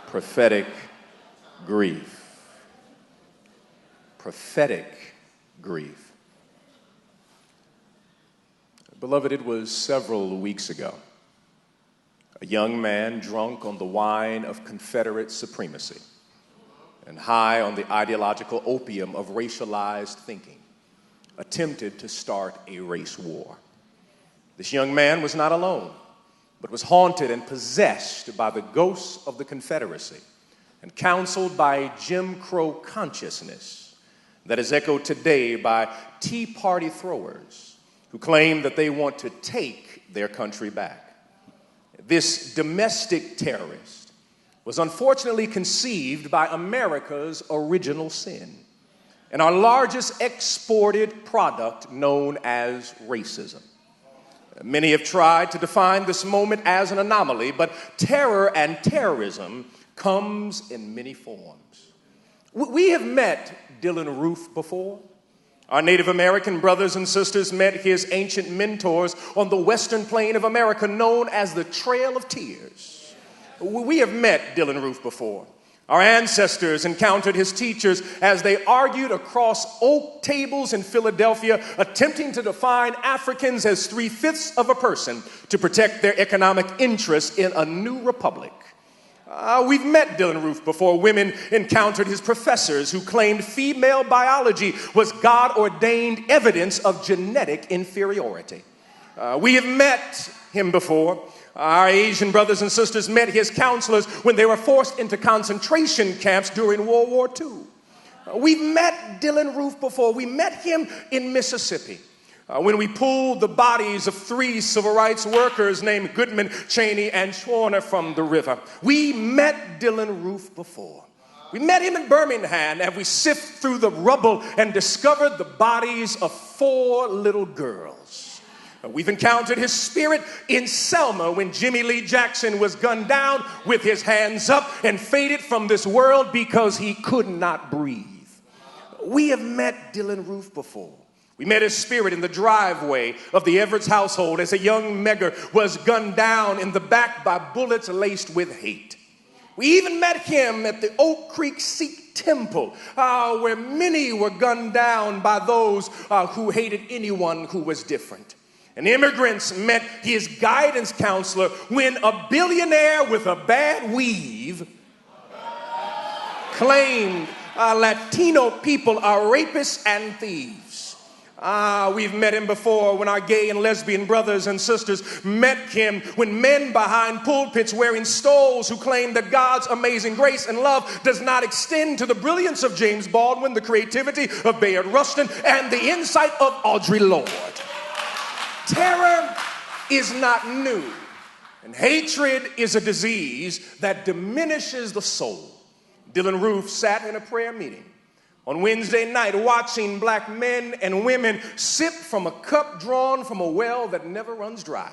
Prophetic grief. Prophetic grief. Beloved, it was several weeks ago. A young man drunk on the wine of Confederate supremacy and high on the ideological opium of racialized thinking attempted to start a race war. This young man was not alone, but was haunted and possessed by the ghosts of the Confederacy and counseled by a Jim Crow consciousness that is echoed today by Tea Party throwers who claim that they want to take their country back. This domestic terrorist was unfortunately conceived by America's original sin and our largest exported product known as racism. Many have tried to define this moment as an anomaly, but terror and terrorism comes in many forms. We have met Dylann Roof before. Our Native American brothers and sisters met his ancient mentors on the western plain of America known as the Trail of Tears. We have met Dylann Roof before. Our ancestors encountered his teachers as they argued across oak tables in Philadelphia, attempting to define Africans as 3/5 of a person to protect their economic interests in a new republic. We've met Dylann Roof before. Women encountered his professors who claimed female biology was God-ordained evidence of genetic inferiority. We have met him before. Our Asian brothers and sisters met his counselors when they were forced into concentration camps during World War II. We've met Dylann Roof before. We met him in Mississippi when we pulled the bodies of 3 civil rights workers named Goodman, Cheney, and Schwerner from the river. We met Dylann Roof before. We met him in Birmingham as we sift through the rubble and discovered the bodies of 4 little girls. We've encountered his spirit in Selma when Jimmy Lee Jackson was gunned down with his hands up and faded from this world because he could not breathe. We have met Dylann Roof before. We met his spirit in the driveway of the Everett's household as a young Megger was gunned down in the back by bullets laced with hate. We even met him at the Oak Creek Sikh Temple, where many were gunned down by those who hated anyone who was different. And immigrants met his guidance counselor when a billionaire with a bad weave claimed Latino people are rapists and thieves. We've met him before when our gay and lesbian brothers and sisters met him when men behind pulpits wearing stoles who claim that God's amazing grace and love does not extend to the brilliance of James Baldwin, the creativity of Bayard Rustin, and the insight of Audre Lorde. Terror is not new, and hatred is a disease that diminishes the soul. Dylann Roof sat in a prayer meeting on Wednesday night watching black men and women sip from a cup drawn from a well that never runs dry.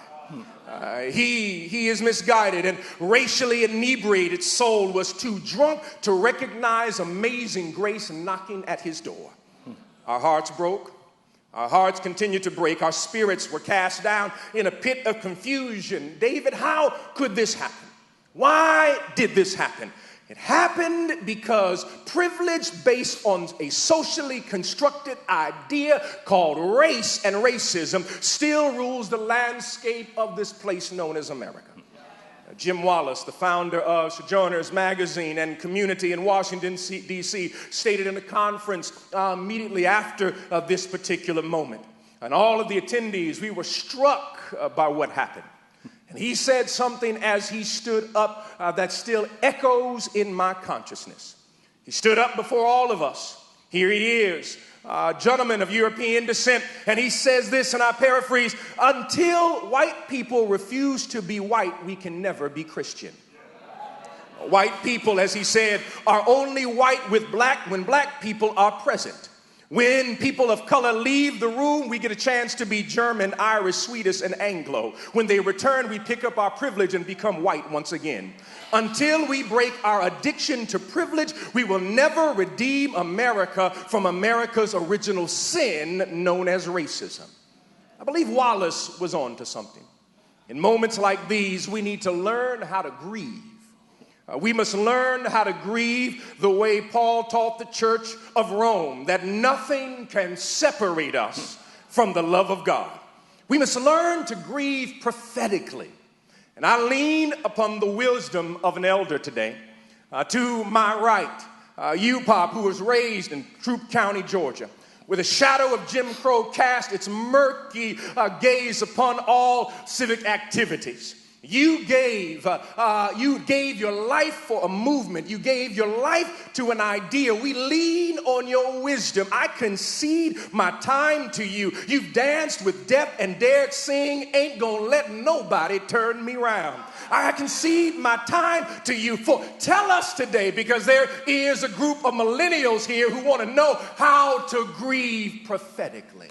He is misguided and racially inebriated soul was too drunk to recognize amazing grace knocking at his door. Our hearts broke. Our hearts continued to break. Our spirits were cast down in a pit of confusion. David, how could this happen? Why did this happen? It happened because privilege based on a socially constructed idea called race and racism still rules the landscape of this place known as America. Jim Wallace, the founder of Sojourners Magazine and Community in Washington, D.C., stated in a conference immediately after this particular moment. And all of the attendees, we were struck by what happened. And he said something as he stood up that still echoes in my consciousness. He stood up before all of us. Here he is. Gentleman of European descent, and he says this, and I paraphrase, until white people refuse to be white, we can never be Christian. White people, as he said, are only white with black when black people are present. When people of color leave the room, we get a chance to be German, Irish, Swedish, and Anglo. When they return, we pick up our privilege and become white once again. Until we break our addiction to privilege, we will never redeem America from America's original sin known as racism. I believe Wallace was on to something. In moments like these, we need to learn how to grieve. We must learn how to grieve the way Paul taught the church of Rome, that nothing can separate us from the love of God. We must learn to grieve prophetically. And I lean upon the wisdom of an elder today. To my right, you, Pop, who was raised in Troup County, Georgia, where the shadow of Jim Crow cast its murky gaze upon all civic activities. You gave your life for a movement. You gave your life to an idea. We lean on your wisdom. I concede my time to you. You've danced with death and dared sing. Ain't gonna let nobody turn me round. I concede my time to you. Tell us today, because there is a group of millennials here who want to know how to grieve prophetically.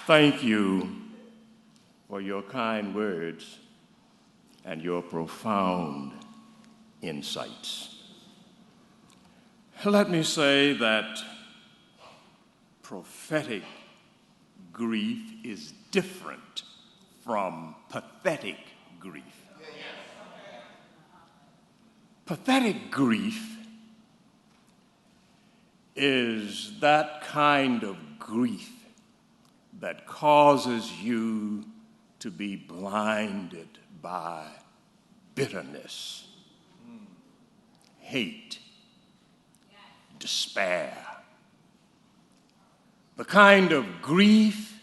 Thank you for your kind words and your profound insights. Let me say that prophetic grief is different from pathetic grief. Pathetic grief is that kind of grief that causes you to be blinded by bitterness, hate, despair. The kind of grief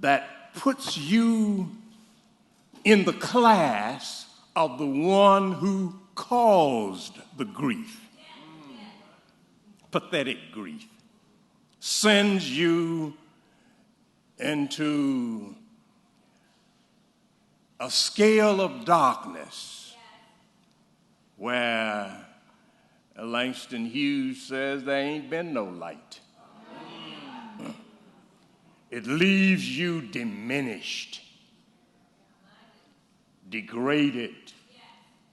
that puts you in the class of the one who caused the grief. Pathetic grief sends you into a scale of darkness where Langston Hughes says there ain't been no light. It leaves you diminished, degraded,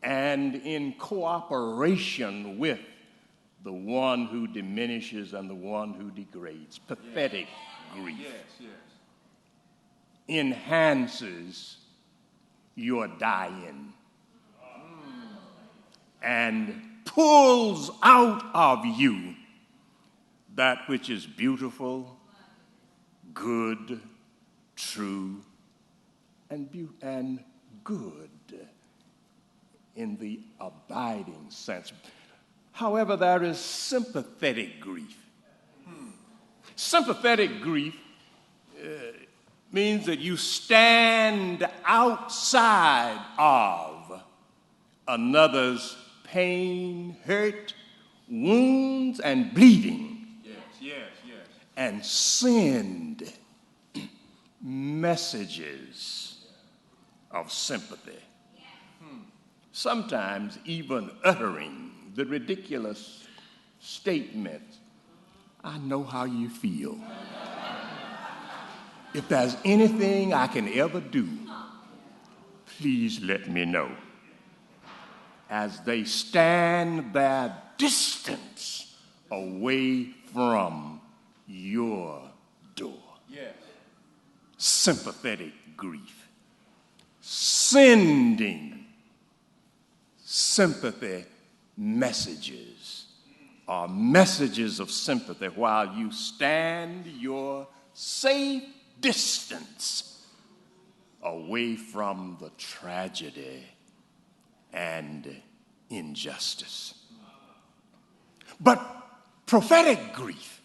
and in cooperation with the one who diminishes and the one who degrades. Pathetic grief enhances your dying and pulls out of you that which is beautiful, good, true, and good in the abiding sense. However, there is sympathetic grief. Sympathetic grief means that you stand outside of another's pain, hurt, wounds, and bleeding. Yes. And send messages of sympathy. Sometimes even uttering the ridiculous statement, I know how you feel. If there's anything I can ever do, please let me know. As they stand their distance away from your door. Yes. Sympathetic grief. Sending sympathy messages or messages of sympathy while you stand your safe distance away from the tragedy and injustice. But prophetic grief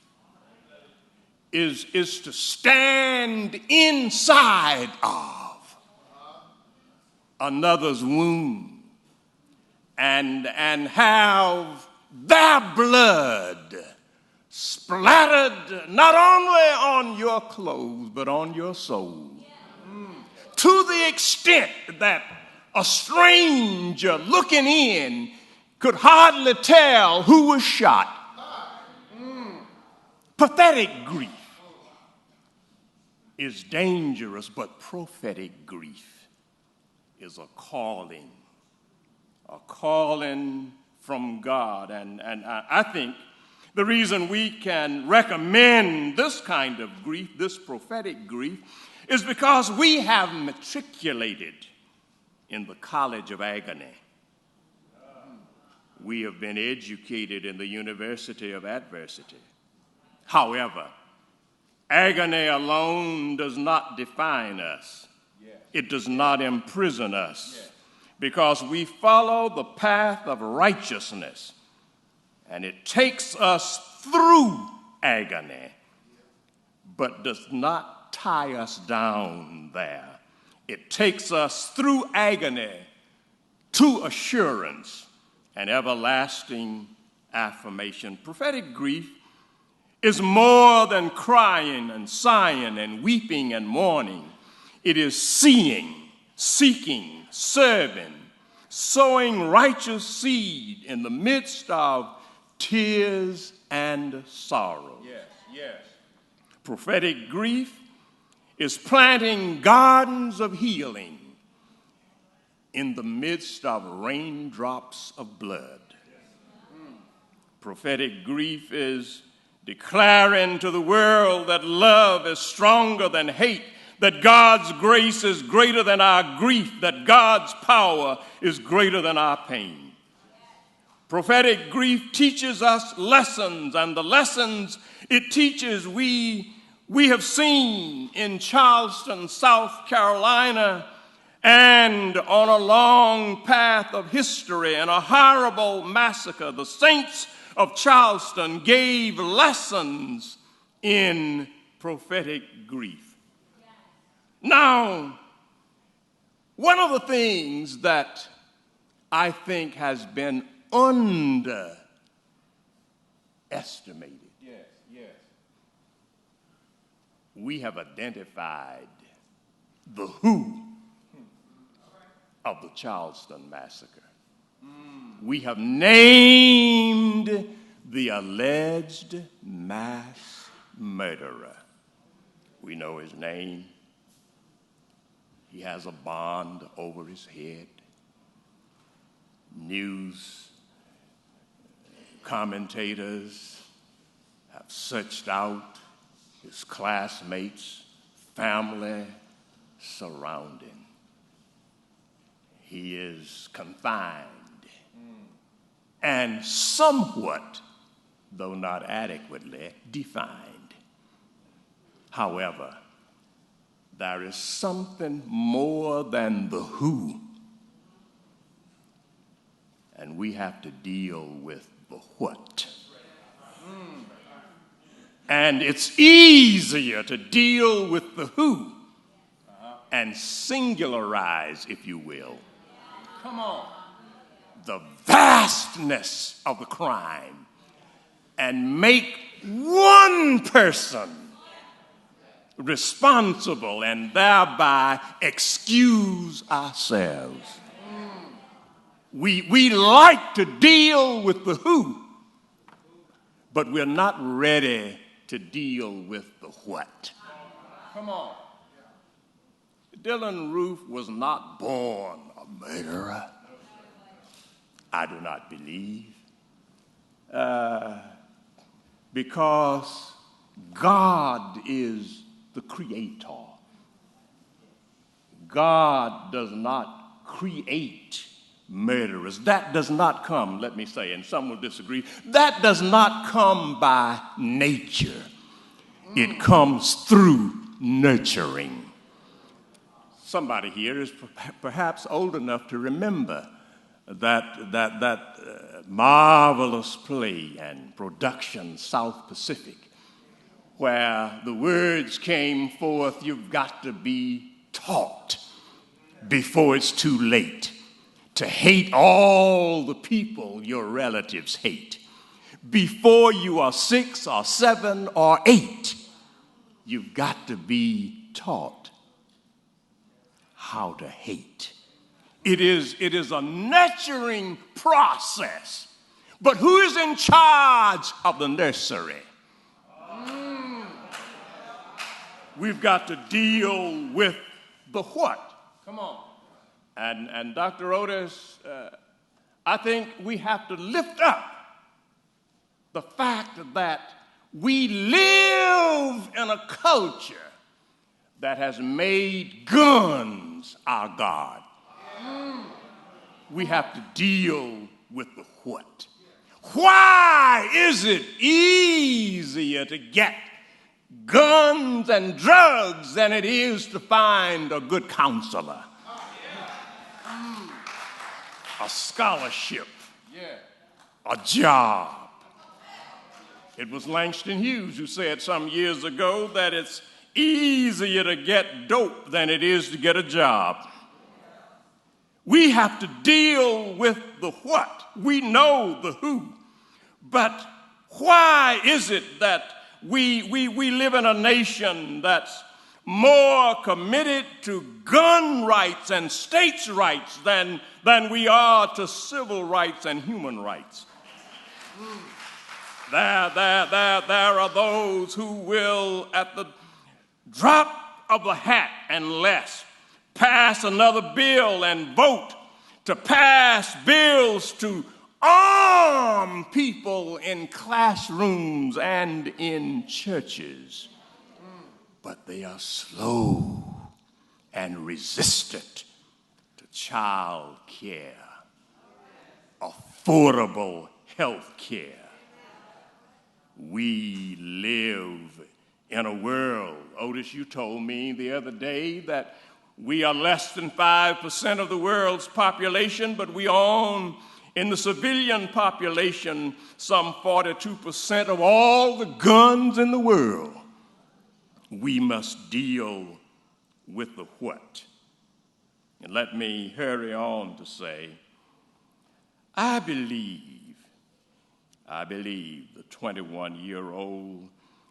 is to stand inside of another's wound and have their blood splattered not only on your clothes, but on your soul. To the extent that a stranger looking in could hardly tell who was shot. Pathetic grief is dangerous, but prophetic grief is a calling from God. And I think The reason we can recommend this kind of grief, this prophetic grief, is because we have matriculated in the college of agony. We have been educated in the university of adversity. However, agony alone does not define us. It does not imprison us, because we follow the path of righteousness, and it takes us through agony, but does not tie us down there. It takes us through agony to assurance and everlasting affirmation. Prophetic grief is more than crying and sighing and weeping and mourning. It is seeing, seeking, serving, sowing righteous seed in the midst of tears and sorrow. Yes. Prophetic grief is planting gardens of healing in the midst of raindrops of blood. Prophetic grief is declaring to the world that love is stronger than hate, that God's grace is greater than our grief, that God's power is greater than our pain. Prophetic grief teaches us lessons, and the lessons it teaches we have seen in Charleston, South Carolina, and on a long path of history and a horrible massacre. The saints of Charleston gave lessons in prophetic grief. Now, one of the things that I think has been underestimated, we have identified the who of the Charleston massacre. We have named the alleged mass murderer. We know his name. He has a bond over his head. News commentators have searched out his classmates, family surrounding. He is confined and somewhat, though not adequately, defined. However, there is something more than the who, and we have to deal with the what. And it's easier to deal with the who and singularize, if you will, the vastness of the crime and make one person responsible and thereby excuse ourselves. We like to deal with the who, but we're not ready to deal with the what. Dylan Roof was not born a murderer. I do not believe. Because God is the creator. God does not create murderers. That does not come, let me say, and some will disagree, that does not come by nature. It comes through nurturing. Somebody here is perhaps old enough to remember that marvelous play and production, South Pacific, where the words came forth, you've got to be taught before it's too late to hate all the people your relatives hate. Before you are 6 or 7 or 8, you've got to be taught how to hate. It is a nurturing process. But who is in charge of the nursery? We've got to deal with the what. And Dr. Otis, I think we have to lift up the fact that we live in a culture that has made guns our God. We have to deal with the what. Why is it easier to get guns and drugs than it is to find a good counselor, a scholarship, a job? It was Langston Hughes who said some years ago that it's easier to get dope than it is to get a job. We have to deal with the what. We know the who. But why is it that we live in a nation that's more committed to gun rights and states' rights than we are to civil rights and human rights? There are those who will, at the drop of a hat and less, pass another bill and vote to pass bills to arm people in classrooms and in churches. But they are slow and resistant to child care, affordable health care. We live in a world, Otis, you told me the other day that we are less than 5% of the world's population, but we own, in the civilian population, some 42% of all the guns in the world. We must deal with the what. And let me hurry on to say, I believe the 21-year-old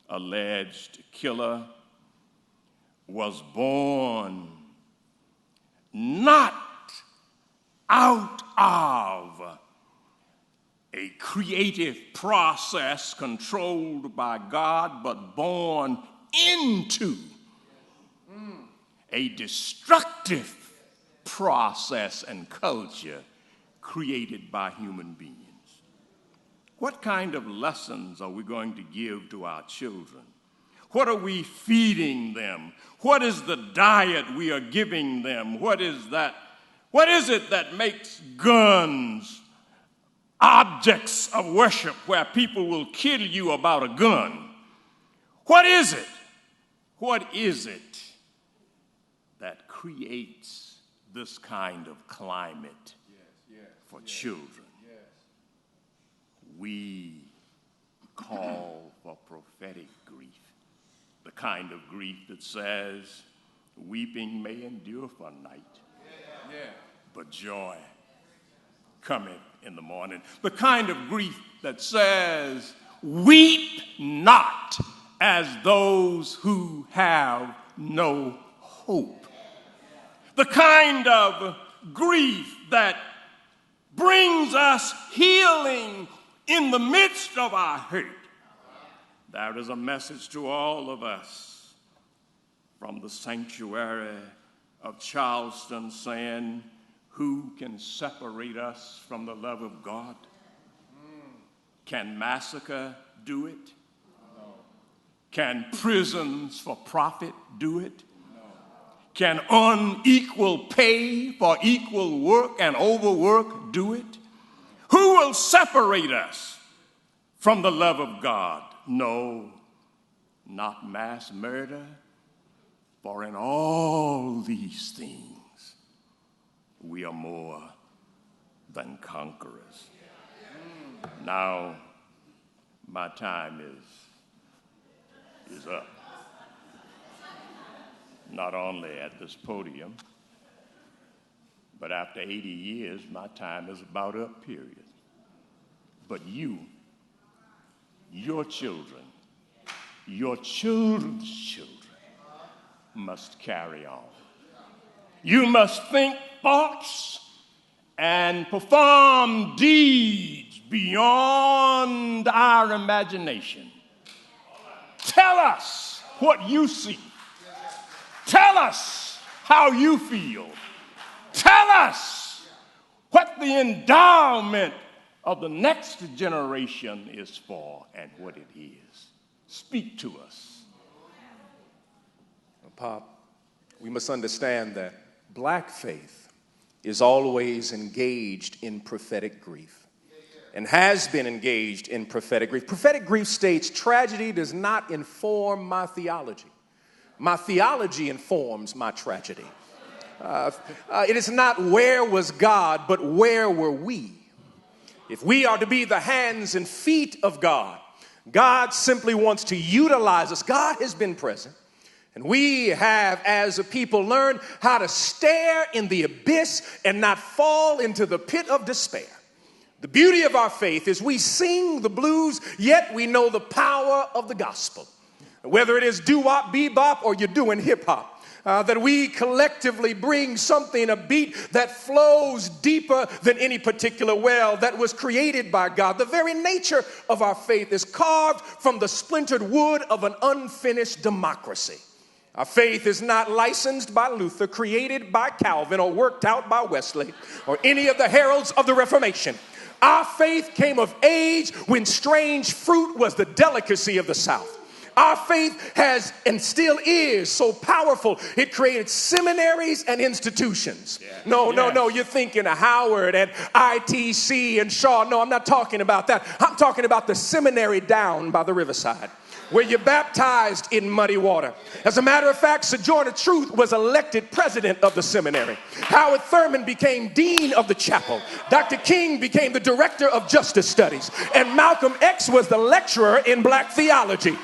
alleged killer was born not out of a creative process controlled by God, but born into a destructive process and culture created by human beings. What kind of lessons are we going to give to our children? What are we feeding them? What is the diet we are giving them? What is it that makes guns objects of worship where people will kill you about a gun? What is it? What is it that creates this kind of climate for children? We call for prophetic grief, the kind of grief that says, weeping may endure for a night, but joy cometh in the morning. The kind of grief that says, weep not as those who have no hope. The kind of grief that brings us healing in the midst of our hurt. There is a message to all of us from the sanctuary of Charleston saying, who can separate us from the love of God? Can massacre do it? No. Can prisons for profit do it? No. Can unequal pay for equal work and overwork do it? Who will separate us from the love of God? No, not mass murder, for in all these things we are more than conquerors. Now, my time is up. Not only at this podium, but after 80 years, my time is about up, period. But you, your children, your children's children must carry on. You must think thoughts and perform deeds beyond our imagination. Tell us what you see. Tell us how you feel. Tell us what the endowment of the next generation is for and what it is. Speak to us. Pop, we must understand that black faith is always engaged in prophetic grief and has been engaged in prophetic grief. Prophetic grief states tragedy does not inform my theology. My theology informs my tragedy. It is not where was God, but where were we? If we are to be the hands and feet of God, God simply wants to utilize us. God has been present. And we have, as a people, learned how to stare in the abyss and not fall into the pit of despair. The beauty of our faith is we sing the blues, yet we know the power of the gospel. Whether it is doo-wop, bebop, or you're doing hip-hop, that we collectively bring something, a beat that flows deeper than any particular well that was created by God. The very nature of our faith is carved from the splintered wood of an unfinished democracy. Our faith is not licensed by Luther, created by Calvin, or worked out by Wesley, or any of the heralds of the Reformation. Our faith came of age when strange fruit was the delicacy of the South. Our faith has and still is so powerful, it created seminaries and institutions. No, you're thinking of Howard and ITC and Shaw. No, I'm not talking about that. I'm talking about the seminary down by the riverside, where you're baptized in muddy water. As a matter of fact, Sojourner Truth was elected president of the seminary. Howard Thurman became dean of the chapel. Dr. King became the director of justice studies. And Malcolm X was the lecturer in black theology.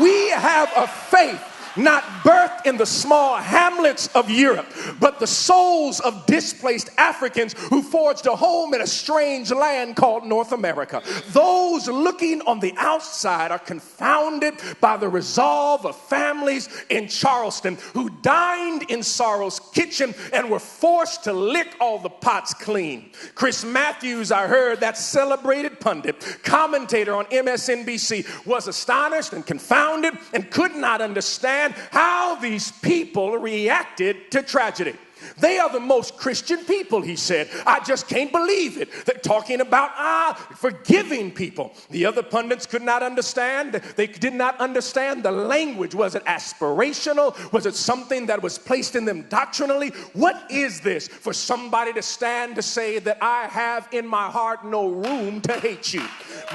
We have a faith not birthed in the small hamlets of Europe, but the souls of displaced Africans who forged a home in a strange land called North America. Those looking on the outside are confounded by the resolve of families in Charleston who dined in sorrow's kitchen and were forced to lick all the pots clean. Chris Matthews, I heard, that celebrated pundit, commentator on MSNBC, was astonished and confounded and could not understand how these people reacted to tragedy. They are the most Christian people, he said. I just can't believe it. They're talking about forgiving people. The other pundits could not understand. They did not understand the language. Was it aspirational? Was it something that was placed in them doctrinally? What is this for somebody to stand to say that I have in my heart no room to hate you?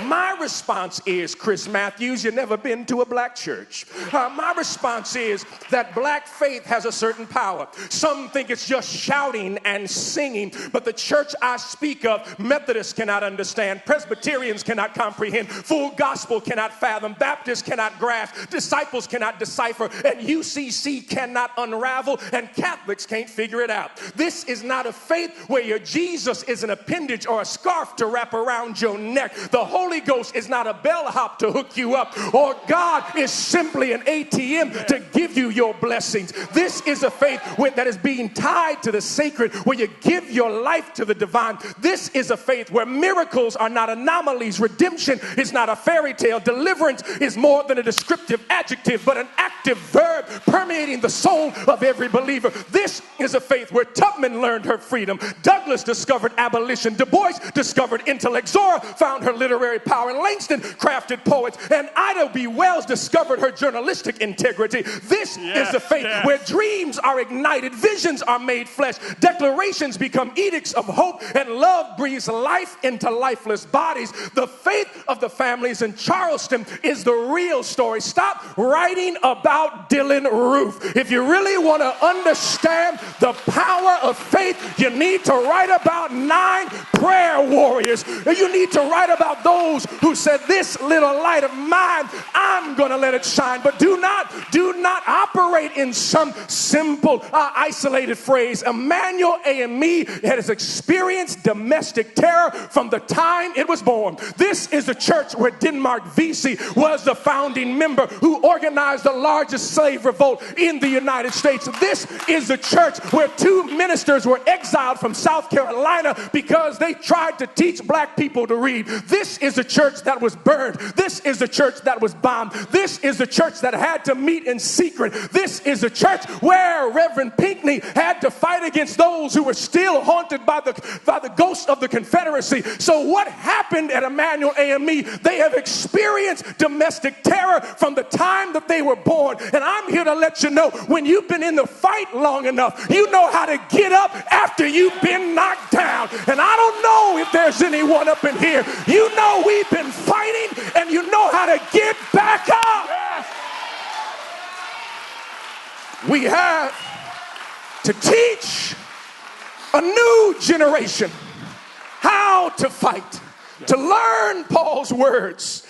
My response is, Chris Matthews, you've never been to a black church. My response is that black faith has a certain power. Some think it's just shouting and singing, but the church I speak of, Methodists cannot understand, Presbyterians cannot comprehend, full gospel cannot fathom, Baptists cannot grasp, disciples cannot decipher, and UCC cannot unravel, and Catholics can't figure it out. This is not a faith where your Jesus is an appendage or a scarf to wrap around your neck. The Holy Ghost is not a bellhop to hook you up, or God is simply an ATM to give you your blessings. This is a faith that is being tied to the sacred, where you give your life to the divine. This is a faith where miracles are not anomalies. Redemption is not a fairy tale. Deliverance is more than a descriptive adjective, but an active verb permeating the soul of every believer. This is a faith where Tubman learned her freedom, Douglas discovered abolition, Du Bois discovered intellect, Zora found her literary power, and Langston crafted poets, and Ida B. Wells discovered her journalistic integrity. This is the faith where dreams are ignited, visions are made flesh, declarations become edicts of hope, and love breathes life into lifeless bodies. The faith of the families in Charleston is the real story. Stop writing about Dylan Roof. If you really want to understand the power of faith, you need to write about 9 prayer warriors. You need to write about those who said, this little light of mine, I'm going to let it shine. But do not operate in some simple, isolated phrase. Emmanuel AME has experienced domestic terror from the time it was born. This is the church where Denmark Vesey was the founding member who organized the largest slave revolt in the United States. This is the church where 2 ministers were exiled from South Carolina because they tried to teach black people to read. This is the church that was burned. This is the church that was bombed. This is the church that had to meet in secret. This is is a church where Reverend Pinckney had to fight against those who were still haunted by the ghost of the Confederacy. So what happened at Emmanuel AME? They have experienced domestic terror from the time that they were born. And I'm here to let you know, when you've been in the fight long enough, you know how to get up after you've been knocked down. And I don't know if there's anyone up in here. You know we've been fighting, and you know how to get back up. Yes. We have to teach a new generation how to fight, to learn Paul's words,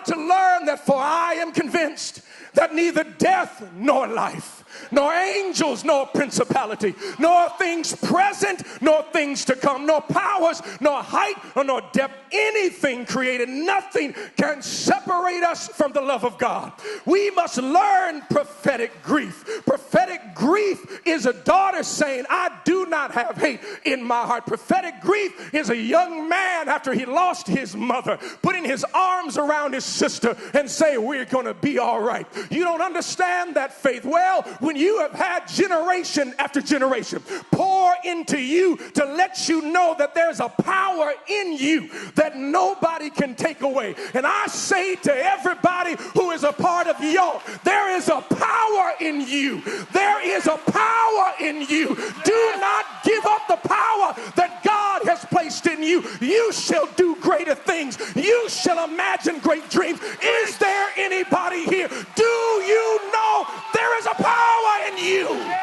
to learn that for I am convinced that neither death nor life, nor angels, nor principality, nor things present, nor things to come, nor powers, nor height, nor depth, anything created, nothing can separate us from the love of God. We must learn prophetic grief. Prophetic grief is a daughter saying, I do not have hate in my heart. Prophetic grief is a young man after he lost his mother, putting his arms around his sister and saying, we're going to be all right. You don't understand that faith. Well, when you have had generation after generation pour into you to let you know that there's a power in you that nobody can take away. And I say to everybody who is a part of y'all, there is a power in you. There is a power in you. Do not give up the power that God has placed in you. You shall do greater things. You shall imagine great dreams. Is there anybody here? Do you know there is a power in you? Yeah.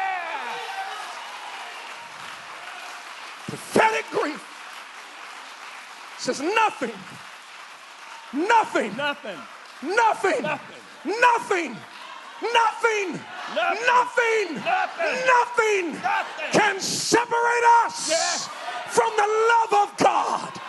Prophetic grief says nothing, nothing, nothing, nothing, nothing, nothing, nothing, nothing can separate us from the love of God.